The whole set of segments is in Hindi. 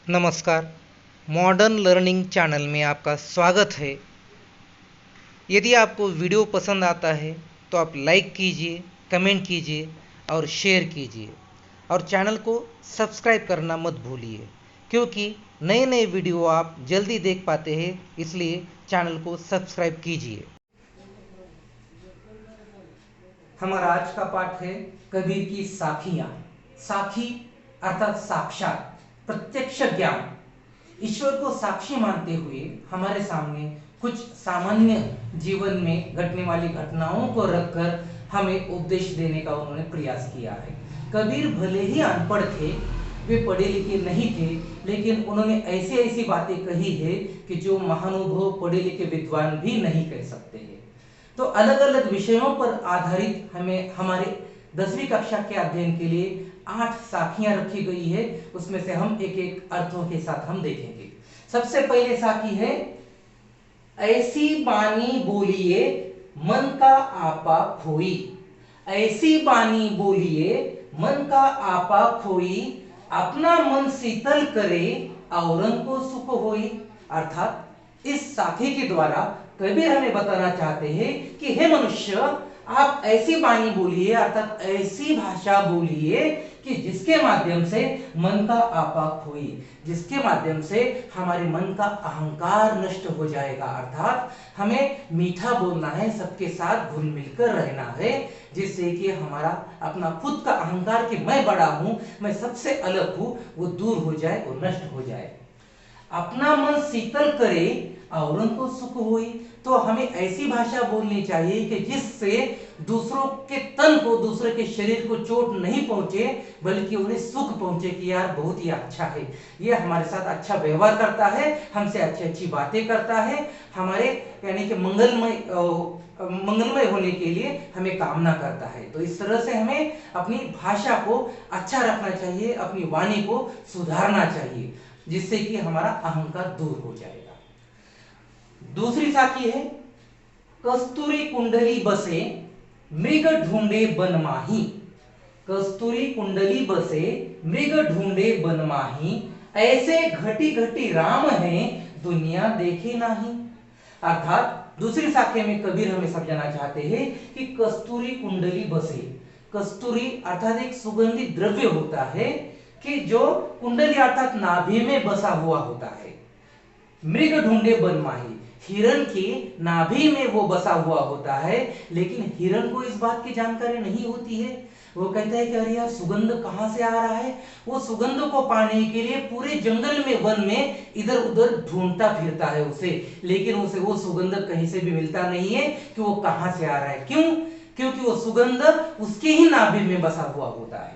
नमस्कार। मॉडर्न लर्निंग चैनल में आपका स्वागत है। यदि आपको वीडियो पसंद आता है तो आप लाइक कीजिए, कमेंट कीजिए और शेयर कीजिए और चैनल को सब्सक्राइब करना मत भूलिए, क्योंकि नए नए वीडियो आप जल्दी देख पाते हैं, इसलिए चैनल को सब्सक्राइब कीजिए। हमारा आज का पाठ है कबीर की साखियां। साखी अर्थात साक्षात, प्रत्यक्ष ज्ञान। ईश्वर को साक्षी मानते हुए हमारे सामने कुछ सामान्य जीवन में घटने वाली घटनाओं को रखकर हमें उपदेश देने का उन्होंने प्रयास किया है। कबीर भले ही अनपढ़ थे, वे पढ़े लिखे नहीं थे, लेकिन उन्होंने ऐसी ऐसी बातें कही है कि जो महानुभव पढ़े लिखे विद्वान भी नहीं कह सकते हैं। तो अलग अलग विषयों पर आधारित हमें हमारे 10वीं कक्षा के अध्ययन के लिए 8 साखियां रखी गई है। उसमें से हम एक एक अर्थों के साथ हम देखेंगे। सबसे पहले साखी है, ऐसी बानी बोलिए मन का आपा खोई। ऐसी बानी बोलिए मन का आपा खोई, अपना मन शीतल करे औरन को सुख होई। अर्थात इस साखी के द्वारा कबीर हमें बताना चाहते हैं कि हे मनुष्य, आप ऐसी वाणी बोलिए अर्थात ऐसी भाषा बोलिए कि जिसके माध्यम से मन का आपा खोई, जिसके माध्यम से हमारे मन का अहंकार नष्ट हो जाएगा। अर्थात हमें मीठा बोलना है, सबके साथ घुल मिलकर रहना है, जिससे कि हमारा अपना खुद का अहंकार कि मैं बड़ा हूं, मैं सबसे अलग हूं, वो दूर हो जाए, वो नष्ट हो जाए। अपना मन शीतल करे और उनको सुख हुई। तो हमें ऐसी भाषा बोलनी चाहिए कि जिससे दूसरों के तन को, दूसरे के शरीर को चोट नहीं पहुंचे, बल्कि उन्हें सुख पहुंचे कि यार बहुत ही अच्छा है, ये हमारे साथ अच्छा व्यवहार करता है, हमसे अच्छी अच्छी बातें करता है, हमारे यानी कि मंगलमय होने के लिए हमें कामना करता है। तो इस तरह से हमें अपनी भाषा को अच्छा रखना चाहिए, अपनी वाणी को सुधारना चाहिए, जिससे कि हमारा अहंकार दूर हो जाएगा। दूसरी साखी है, कस्तूरी कुंडली बसे मृग ढूंढे बन माही। कस्तूरी कुंडली बसे मृग ढूंढे बन माही, ऐसे घटी घटी राम है दुनिया देखे नाही। अर्थात दूसरी साखी में कबीर हमें समझाना चाहते हैं कि कस्तूरी कुंडली बसे। कस्तूरी अर्थात एक सुगंधित द्रव्य होता है कि जो कुंडली अर्थात नाभि में बसा हुआ होता है। मृग ढूंढे बन माही, हिरण की नाभि में वो बसा हुआ होता है, लेकिन हिरण को इस बात की जानकारी नहीं होती है। वो कहता है कि अरे यार, सुगंध कहां से आ रहा है। वो सुगंध को पाने के लिए पूरे जंगल में, वन में इधर उधर ढूंढता फिरता है उसे, लेकिन उसे वो सुगंध कहीं से भी मिलता नहीं है कि वो कहां से आ रहा है। क्यों? क्योंकि वो सुगंध उसके ही नाभि में बसा हुआ होता है।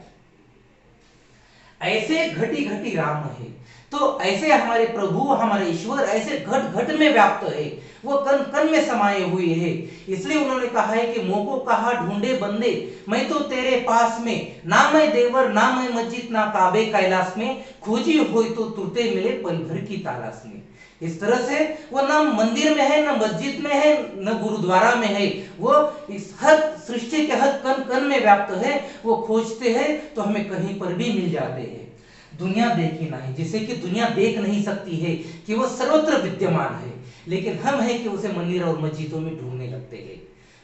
ऐसे घटी घटी राम है, तो ऐसे हमारे प्रभु, हमारे ईश्वर ऐसे घट घट में व्याप्त है, वो कण कण में समाये हुए हैं। इसलिए उन्होंने कहा है कि मोको कहा ढूंढे बंदे, मैं तो तेरे पास में, ना मैं देवर ना मैं मस्जिद ना काबे कैलाश में, खोजी हुई तो तुरते मिले पल भर की तलाश में। इस तरह से वो ना मंदिर में है, ना मस्जिद में है, न गुरुद्वारा में है, वो इस हर सृष्टि के हर कण कण में व्याप्त है। वो खोजते हैं तो हमें कहीं पर भी मिल जाते हैं। दुनिया देखी नहीं, जिसे कि दुनिया देख नहीं सकती है कि वो सर्वत्र विद्यमान है, लेकिन हम है कि उसे मंदिर और मस्जिदों में ढूंढने लगते हैं।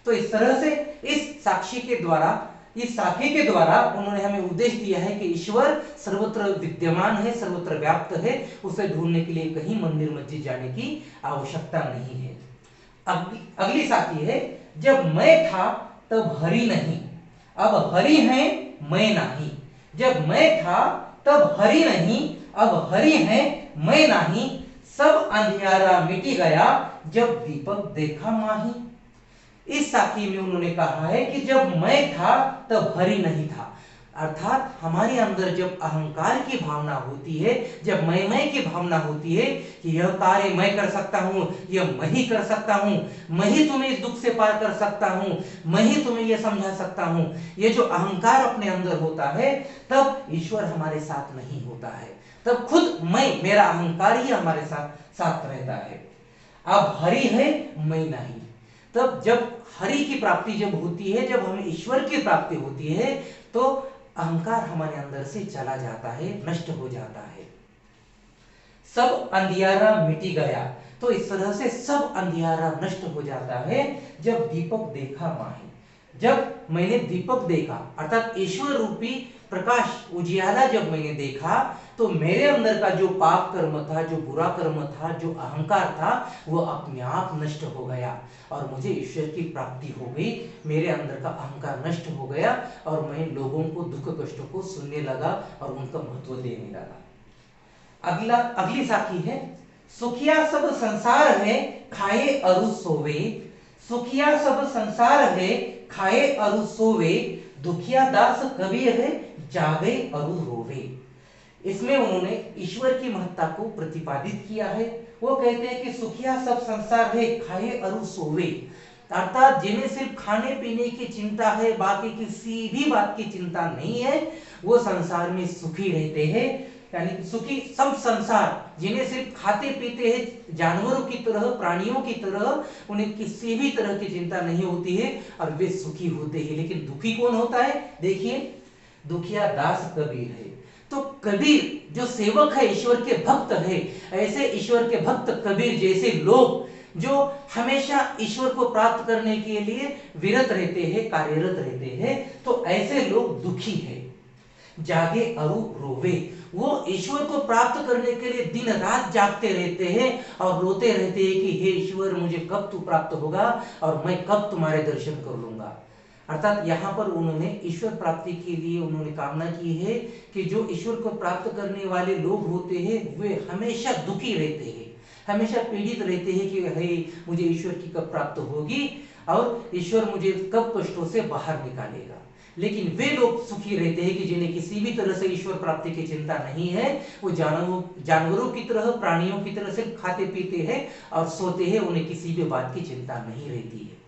तो इस तरह से इस साक्षी के द्वारा, इस साखी के द्वारा उन्होंने हमें उपदेश दिया है कि ईश्वर सर्वत्र विद्यमान है, सर्वत्र व्याप्त है, उसे ढूंढने के लिए कहीं मंदिर मस्जिद जाने की आवश्यकता नहीं है। अगली साखी है, जब मैं था तब हरि नहीं, अब हरि है मैं नहीं। जब मैं था तब हरि नहीं, अब हरि है मैं नहीं, सब अंधियारा मिटी गया जब दीपक देखा माही। इस साखी में उन्होंने कहा है कि जब मैं था तब हरि नहीं था। अर्थात हमारे अंदर जब अहंकार की भावना होती है, जब मैं की भावना होती है कि यह कार्य मैं कर सकता हूं, यह मैं ही कर सकता हूं, मैं ही तुम्हें इस दुख से पार कर सकता हूं, मैं ही तुम्हें यह समझा सकता हूं, यह जो अहंकार अपने अंदर होता है, तब ईश्वर हमारे साथ नहीं होता है। तब खुद मैं, मेरा अहंकार ही हमारे साथ रहता है। अब हरि है मैं नहीं। तब जब हरि की प्राप्ति जब होती है, जब हमें ईश्वर की प्राप्ति होती है, तो अहंकार हमारे अंदर से चला जाता है, नष्ट हो जाता है। सब अंधियारा मिटी गया। तो इस तरह से सब अंधियारा नष्ट हो जाता है जब दीपक देखा माही। जब मैंने दीपक देखा अर्थात ईश्वर रूपी प्रकाश उजियाला जब मैंने देखा, तो मेरे अंदर का जो पाप कर्म था, जो बुरा कर्म था, जो अहंकार था, वो अपने आप नष्ट हो गया और मुझे ईश्वर की प्राप्ति हो गई। मेरे अंदर का अहंकार नष्ट हो गया और मैं लोगों को दुख कष्टों को सुनने लगा और उनका महत्व देने लगा। अगली साखी है, सुखिया सब संसार है खाए अरु सोवे। सुखिया सब संसार है खाए अरु सोवे, दुखिया दास कबीर है जागे अरु रोवे। इसमें उन्होंने ईश्वर की महत्ता को प्रतिपादित किया है। वो कहते हैं कि सुखिया सब संसार है खाए अरु सोवे, अर्थात जिन्हें सिर्फ खाने पीने की चिंता है, बाकी किसी भी बात की चिंता नहीं है, वो संसार में सुखी रहते हैं। यानी सुखी सब संसार, जिन्हें सिर्फ खाते पीते हैं जानवरों की तरह, प्राणियों की तरह, उन्हें किसी भी तरह की चिंता नहीं होती है और वे सुखी होते हैं। लेकिन दुखी कौन होता है? देखिए, दुखिया दास कबीर है। तो कबीर जो सेवक है, ईश्वर के भक्त है, ऐसे ईश्वर के भक्त कबीर जैसे लोग जो हमेशा ईश्वर को प्राप्त करने के लिए विरत रहते हैं, कार्यरत रहते हैं, तो ऐसे लोग दुखी है। जागे अरु रोवे, वो ईश्वर को प्राप्त करने के लिए दिन रात जागते रहते हैं और रोते रहते हैं कि हे ईश्वर, मुझे कब तू प्राप्त होगा और मैं कब तुम्हारे दर्शन कर लूंगा। अर्थात यहाँ पर उन्होंने ईश्वर प्राप्ति के लिए उन्होंने कामना की है कि जो ईश्वर को प्राप्त करने वाले लोग होते हैं वे हमेशा दुखी रहते हैं, हमेशा पीड़ित रहते हैं कि हे मुझे ईश्वर की कब प्राप्त होगी और ईश्वर मुझे कब कष्टों से बाहर निकालेगा। लेकिन वे लोग सुखी रहते हैं कि जिन्हें किसी भी तरह से ईश्वर प्राप्ति की चिंता नहीं है। वो जानवरों की तरह, प्राणियों की तरह से खाते पीते हैं और सोते हैं, उन्हें किसी भी बात की चिंता नहीं रहती है।